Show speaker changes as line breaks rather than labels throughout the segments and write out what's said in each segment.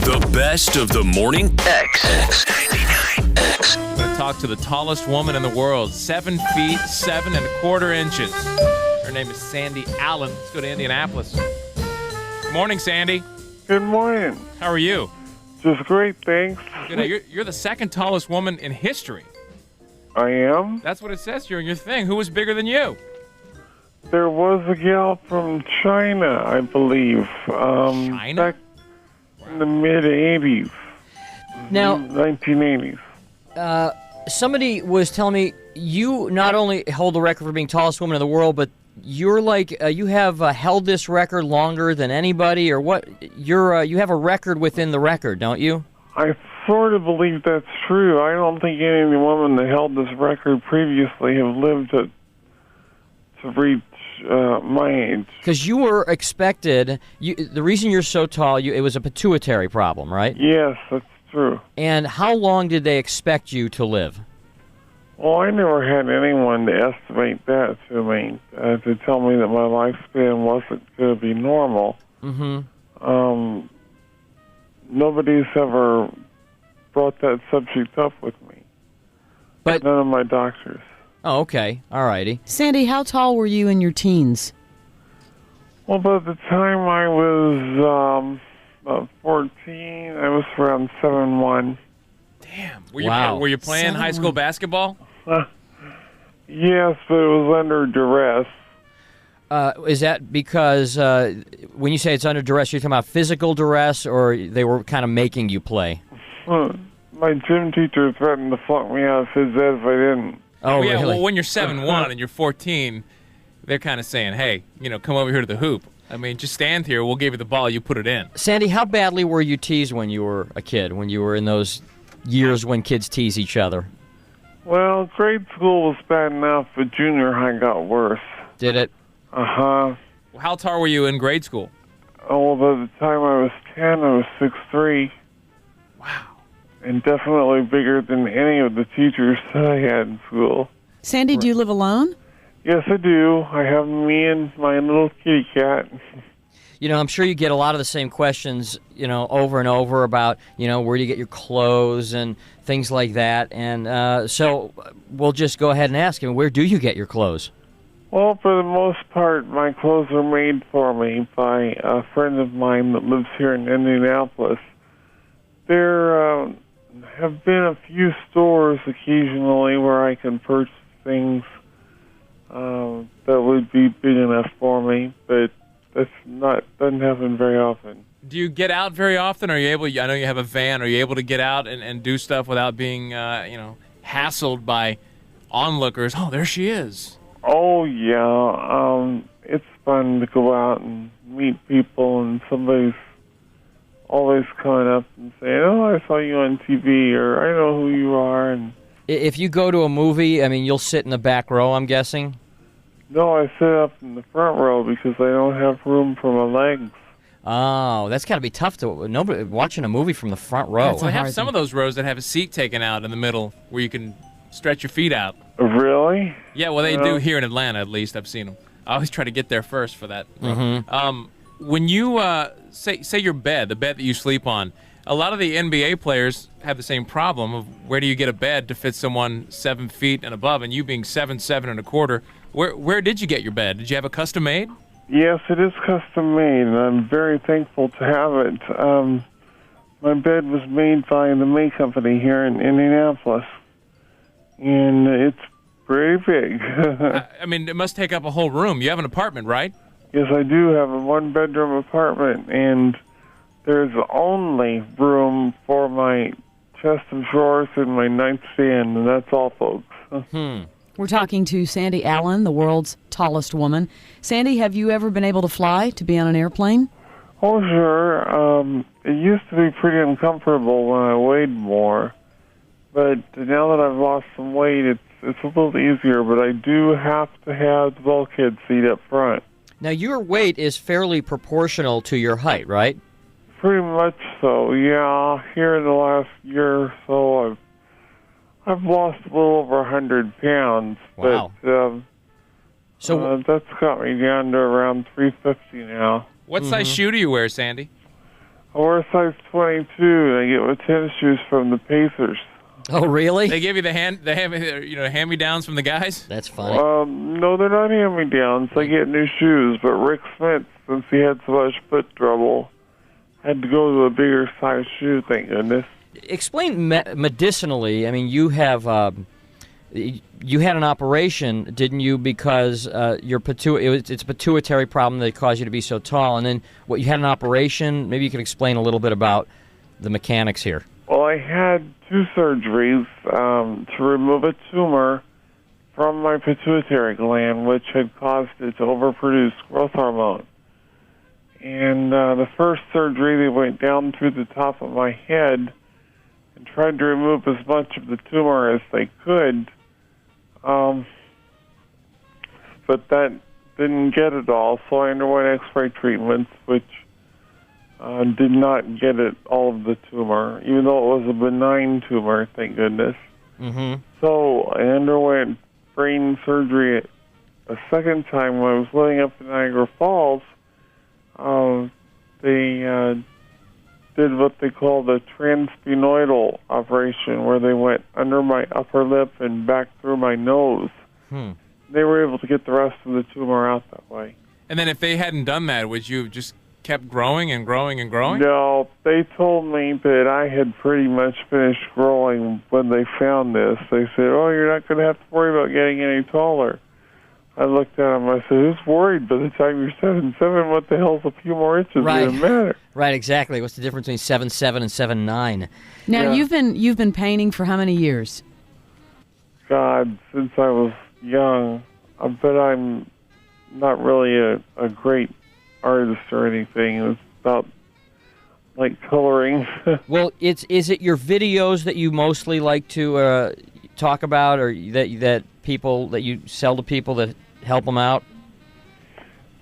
The best of the morning X99X.
I'm going to talk to the tallest woman in the world, 7 feet, 7 1/4 inches. Her name is Sandy Allen. Let's go to Indianapolis. Good morning, Sandy.
Good morning.
How are you?
Just great, thanks.
Good. You're the second tallest woman in history.
I am.
That's what it says here in your thing. Who was bigger than you?
There was a gal from China, I believe.
China?
Back in the mid-'80s.
Now,
1980s.
somebody was telling me you not only hold the record for being tallest woman in the world, but you're like you have held this record longer than anybody, or what? You have a record within the record, don't you?
I sort of believe that's true. I don't think any woman that held this record previously have lived to reach my age.
Because you were expected. The reason you're so tall, it was a pituitary problem, right?
Yes, that's true.
And how long did they expect you to live?
Well, I never had anyone to estimate that to me, to tell me that my lifespan wasn't going to be normal.
Mm-hmm.
Nobody's ever brought that subject up with me.
But
none of my doctors.
Oh, okay. All righty.
Sandy, how tall were you in your teens?
Well, by the time I was about 14, I was around 7'1".
Damn.
Wow.
Were you playing high school basketball?
Yes, but it was under duress.
Is that because when you say it's under duress, you're talking about physical duress, or they were kind of making you play?
My gym teacher threatened to flunk me out of phys ed if I didn't.
Oh,
yeah,
really?
well, when you're 7'1" and you're 14, they're kind of saying, hey, come over here to the hoop. I mean, just stand here. We'll give you the ball. You put it in.
Sandy, how badly were you teased when you were a kid, when you were in those years when kids tease each other?
Well, grade school was bad enough, but junior high got worse.
Did it?
Uh-huh.
Well, how tall were you in grade school?
Oh, well, by the time I was 10, I was 6'3".
Wow.
And definitely bigger than any of the teachers that I had in school.
Sandy, do you live alone?
Yes, I do. I have me and my little kitty cat.
I'm sure you get a lot of the same questions, over and over about, where do you get your clothes and things like that. And so we'll just go ahead and ask him, where do you get your clothes?
Well, for the most part, my clothes are made for me by a friend of mine that lives here in Indianapolis. There have been a few stores occasionally where I can purchase things that would be big enough for me, but doesn't happen very often.
Do you get out very often? Are you able? I know you have a van. Are you able to get out and do stuff without being, hassled by onlookers? Oh, there she is.
Oh yeah, it's fun to go out and meet people, and somebody's always coming up and saying, "Oh, I saw you on TV," or "I know who you are." And
if you go to a movie, you'll sit in the back row, I'm guessing?
No, I sit up in the front row because I don't have room for my legs.
Oh, that's got to be tough nobody watching a movie from the front row.
Well, I have some of those rows that have a seat taken out in the middle where you can stretch your feet out.
Really?
Yeah, well, they do here in Atlanta, at least. I've seen them. I always try to get there first for that.
Mm-hmm.
When you say your bed, the bed that you sleep on, a lot of the NBA players have the same problem of where do you get a bed to fit someone 7 feet and above, and you being 7 1/4, where did you get your bed? Did you have a custom made?
Yes, it is custom made, and I'm very thankful to have it. My bed was made by the May Company here in Indianapolis, and it's pretty big.
It must take up a whole room. You have an apartment, right?
Yes, I do have a one-bedroom apartment, and there's only room for my chest of drawers and my nightstand, and that's all, folks.
We're talking to Sandy Allen, the world's tallest woman. Sandy, have you ever been able to fly, to be on an airplane?
Oh, sure. It used to be pretty uncomfortable when I weighed more, but now that I've lost some weight, it's a little easier, but I do have to have the bulkhead seat up front.
Now, your weight is fairly proportional to your height, right?
Pretty much so, yeah. Here in the last year or so, I've lost a little over 100 pounds.
Wow.
But
so
that's got me down to around 350 now.
What size shoe do you wear, Sandy?
I wear a size 22, and I get my tennis shoes from the Pacers.
Oh, really?
They give you the hand-me-downs from the guys?
That's funny.
No, they're not hand-me-downs. I get new shoes, but Rick Smith, since he had so much foot trouble, had to go to a bigger size shoe, thank goodness.
Explain medicinally. I mean, you have you had an operation, didn't you? Because it's a pituitary problem that caused you to be so tall, and then you had an operation. Maybe you could explain a little bit about the mechanics here.
Well, I had 2 surgeries to remove a tumor from my pituitary gland, which had caused it to overproduce growth hormone. And the first surgery, they went down through the top of my head and tried to remove as much of the tumor as they could. But that didn't get it all, so I underwent X-ray treatments, which did not get it all of the tumor, even though it was a benign tumor, thank goodness.
Mm-hmm.
So I underwent brain surgery a second time when I was living up in Niagara Falls. They did what they call the transsphenoidal operation, where they went under my upper lip and back through my nose. They were able to get the rest of the tumor out that way.
And then if they hadn't done that, would you have just kept growing and growing and growing?
No, they told me that I had pretty much finished growing when they found this. They said, oh, you're not going to have to worry about getting any taller. I looked at them, I said, who's worried? By the time you're 7'7", what the hell's a few more inches?
Right.
It doesn't matter.
Right, exactly. What's the difference between 7'7" and 7'9"?
Now,
Yeah.
you've been painting for how many years?
God, since I was young, but I'm not really a great artist or anything. It's about like coloring.
Well, is it your videos that you mostly like to talk about, or that you sell to people that help them out?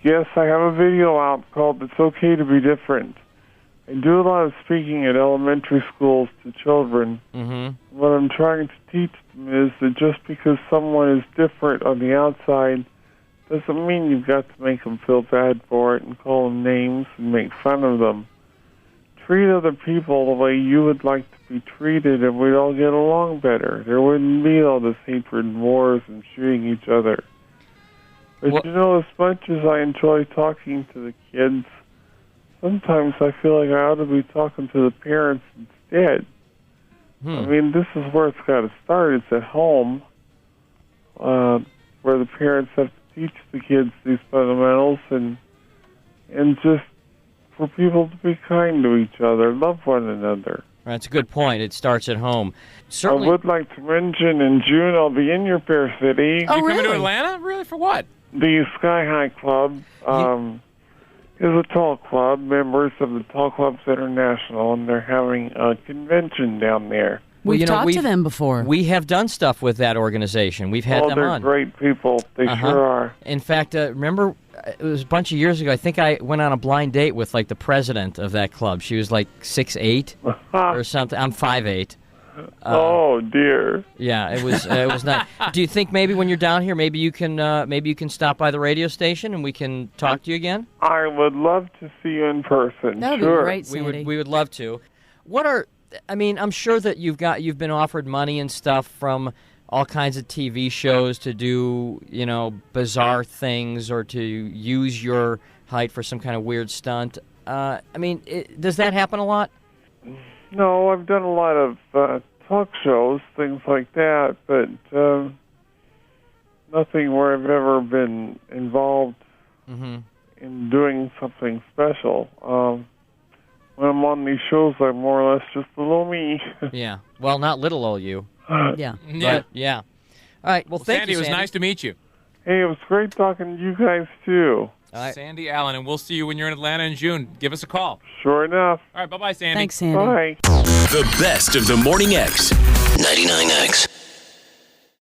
Yes, I have a video out called It's Okay to Be Different. I do a lot of speaking at elementary schools to children.
Mm-hmm.
What I'm trying to teach them is that just because someone is different on the outside doesn't mean you've got to make them feel bad for it and call them names and make fun of them. Treat other people the way you would like to be treated, and we'd all get along better. There wouldn't be all this hatred and wars and shooting each other. But as much as I enjoy talking to the kids, sometimes I feel like I ought to be talking to the parents instead. I mean, this is where it's got to start. It's at home, where the parents have to teach the kids these fundamentals, and just for people to be kind to each other, love one another.
That's a good point. It starts at home. Certainly.
I would like to mention in June I'll be in your fair city.
Oh,
You coming to
really?
Atlanta? Really? For what?
The Sky High Club is a tall club, members of the Tall Clubs International, and they're having a convention down there.
We've talked to them before.
We have done stuff with that organization. We've had them
they're
on.
great people. They sure are.
In fact, remember, it was a bunch of years ago, I think I went on a blind date with, like, the president of that club. She was, like, 6'8", or something. I'm 5'8".
Oh, dear.
Yeah, it was nice. Do you think maybe when you're down here, maybe you can stop by the radio station and we can talk to you again?
I would love to see you in person.
That would
sure.
be great, Sandy.
We would love to. I'm sure that you've been offered money and stuff from all kinds of TV shows to do, bizarre things or to use your height for some kind of weird stunt. Does that happen a lot?
No, I've done a lot of talk shows, things like that, but nothing where I've ever been involved in doing something special. When I'm on these shows, I'm more or less just a little me.
Yeah. Well, not little old you.
Yeah.
Yeah.
But, yeah. All right. Well, thank
Sandy,
you,
it was
Sandy.
nice to meet you.
Hey, it was great talking to you guys, too.
All right.
Sandy Allen, and we'll see you when you're in Atlanta in June. Give us a call.
Sure enough.
All right, bye-bye, Sandy.
Thanks, Sandy.
Bye.
The best of the Morning X.
99X.